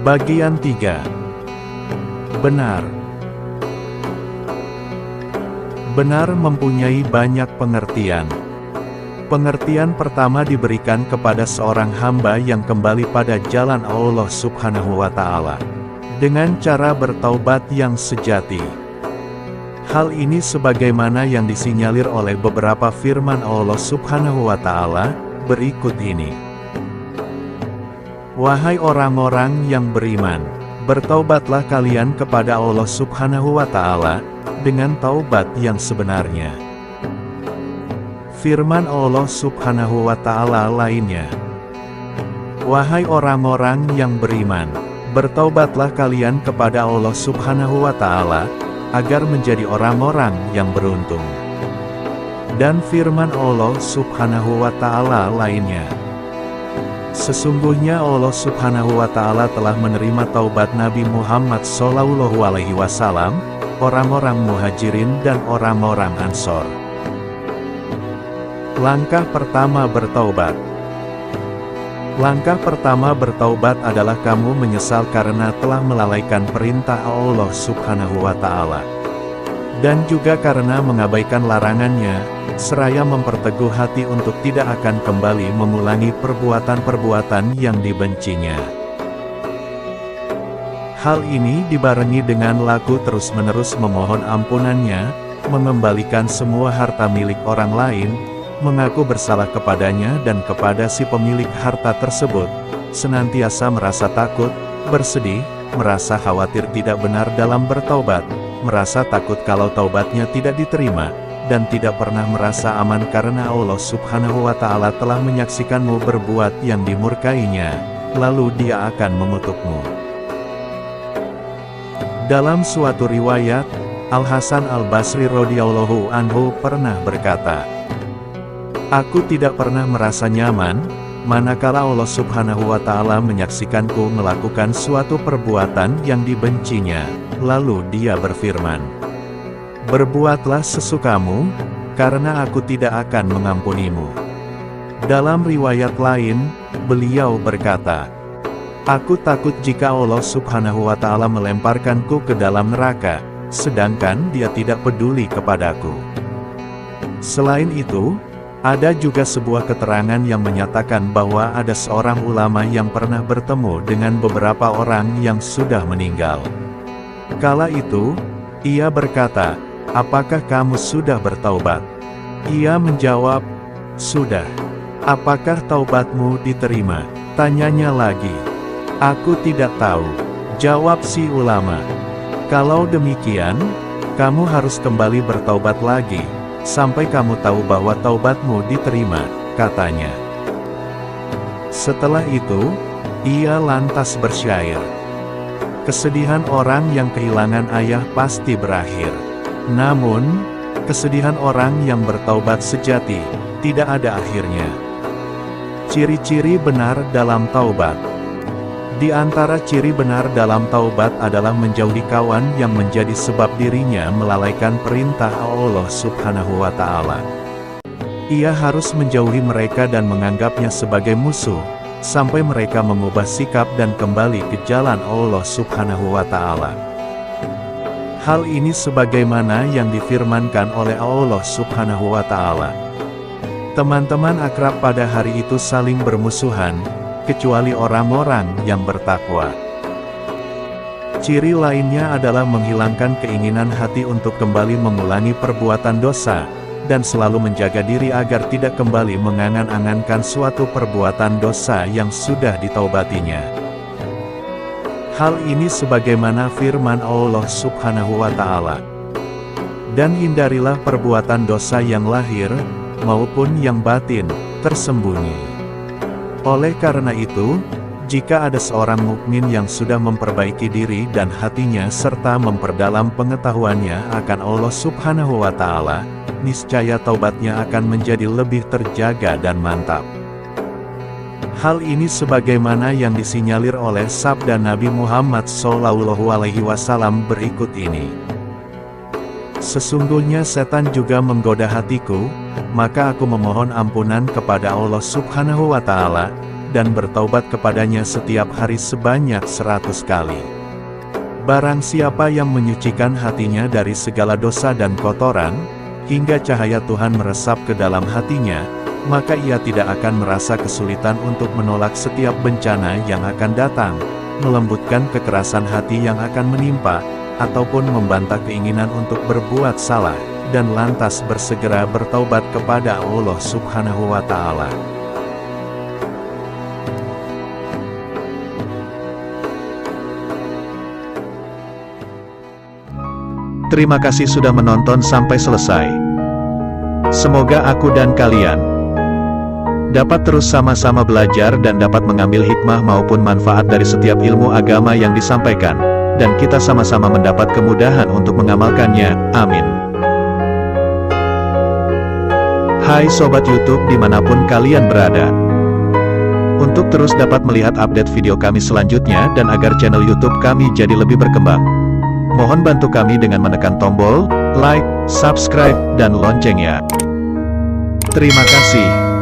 Bagian 3. Benar. Benar mempunyai banyak pengertian. Pengertian pertama diberikan kepada seorang hamba yang kembali pada jalan Allah Subhanahu wa Ta'ala dengan cara bertaubat yang sejati. Hal ini sebagaimana yang disinyalir oleh beberapa firman Allah Subhanahu wa Ta'ala berikut ini. Wahai orang-orang yang beriman, bertaubatlah kalian kepada Allah Subhanahu wa Ta'ala dengan taubat yang sebenarnya. Firman Allah Subhanahu wa Ta'ala lainnya. Wahai orang-orang yang beriman, bertaubatlah kalian kepada Allah Subhanahu wa Ta'ala agar menjadi orang-orang yang beruntung. Dan firman Allah Subhanahu wa Ta'ala lainnya. Sesungguhnya Allah Subhanahu wa Ta'ala telah menerima taubat Nabi Muhammad SAW, orang-orang Muhajirin dan orang-orang Ansor. Langkah pertama bertaubat. Langkah pertama bertaubat adalah kamu menyesal karena telah melalaikan perintah Allah Subhanahu wa Ta'ala, dan juga karena mengabaikan larangannya, seraya memperteguh hati untuk tidak akan kembali mengulangi perbuatan-perbuatan yang dibencinya. Hal ini dibarengi dengan laku terus-menerus memohon ampunannya, mengembalikan semua harta milik orang lain, mengaku bersalah kepadanya dan kepada si pemilik harta tersebut, senantiasa merasa takut, bersedih, merasa khawatir tidak benar dalam bertaubat, merasa takut kalau taubatnya tidak diterima, dan tidak pernah merasa aman karena Allah Subhanahu wa Ta'ala telah menyaksikanmu berbuat yang dimurkainya, lalu Dia akan mengutukmu. Dalam suatu riwayat, Al-Hasan Al-Basri radhiyallahu anhu pernah berkata, "Aku tidak pernah merasa nyaman, manakala Allah Subhanahu wa Ta'ala menyaksikanku melakukan suatu perbuatan yang dibencinya." Lalu Dia berfirman, "Berbuatlah sesukamu, karena aku tidak akan mengampunimu." Dalam riwayat lain, beliau berkata, "Aku takut jika Allah Subhanahu wa Ta'ala melemparkanku ke dalam neraka, sedangkan Dia tidak peduli kepadaku." Selain itu, ada juga sebuah keterangan yang menyatakan bahwa ada seorang ulama yang pernah bertemu dengan beberapa orang yang sudah meninggal. Kala itu, ia berkata, "Apakah kamu sudah bertaubat?" Ia menjawab, "Sudah." "Apakah taubatmu diterima?" tanyanya lagi. "Aku tidak tahu," jawab si ulama. "Kalau demikian, kamu harus kembali bertaubat lagi, sampai kamu tahu bahwa taubatmu diterima," katanya. Setelah itu, ia lantas bersyair, "Kesedihan orang yang kehilangan ayah pasti berakhir. Namun, kesedihan orang yang bertaubat sejati, tidak ada akhirnya." Ciri-ciri benar dalam taubat. Di antara ciri benar dalam taubat adalah menjauhi kawan yang menjadi sebab dirinya melalaikan perintah Allah Subhanahu wa Ta'ala. Ia harus menjauhi mereka dan menganggapnya sebagai musuh, sampai mereka mengubah sikap dan kembali ke jalan Allah Subhanahu wa Ta'ala. Hal ini sebagaimana yang difirmankan oleh Allah Subhanahu wa Ta'ala. Teman-teman akrab pada hari itu saling bermusuhan, kecuali orang-orang yang bertakwa. Ciri lainnya adalah menghilangkan keinginan hati untuk kembali mengulangi perbuatan dosa, dan selalu menjaga diri agar tidak kembali mengangan-angankan suatu perbuatan dosa yang sudah ditaubatinya. Hal ini sebagaimana firman Allah Subhanahu wa Ta'ala. "Dan hindarilah perbuatan dosa yang lahir, maupun yang batin, tersembunyi." Oleh karena itu, jika ada seorang mukmin yang sudah memperbaiki diri dan hatinya serta memperdalam pengetahuannya akan Allah Subhanahu wa Ta'ala, niscaya taubatnya akan menjadi lebih terjaga dan mantap. Hal ini sebagaimana yang disinyalir oleh sabda Nabi Muhammad SAW berikut ini. "Sesungguhnya setan juga menggoda hatiku, maka aku memohon ampunan kepada Allah Subhanahu wa Ta'ala, dan bertaubat kepadanya setiap hari sebanyak 100 kali. Barang siapa yang menyucikan hatinya dari segala dosa dan kotoran, hingga cahaya Tuhan meresap ke dalam hatinya, maka ia tidak akan merasa kesulitan untuk menolak setiap bencana yang akan datang, melembutkan kekerasan hati yang akan menimpa, ataupun membantah keinginan untuk berbuat salah, dan lantas bersegera bertaubat kepada Allah Subhanahu wa Ta'ala. Terima kasih sudah menonton sampai selesai. Semoga aku dan kalian dapat terus sama-sama belajar dan dapat mengambil hikmah maupun manfaat dari setiap ilmu agama yang disampaikan, dan kita sama-sama mendapat kemudahan untuk mengamalkannya. Amin. Hai Sobat YouTube dimanapun kalian berada. Untuk terus dapat melihat update video kami selanjutnya dan agar channel YouTube kami jadi lebih berkembang, mohon bantu kami dengan menekan tombol like, subscribe, dan loncengnya. Terima kasih.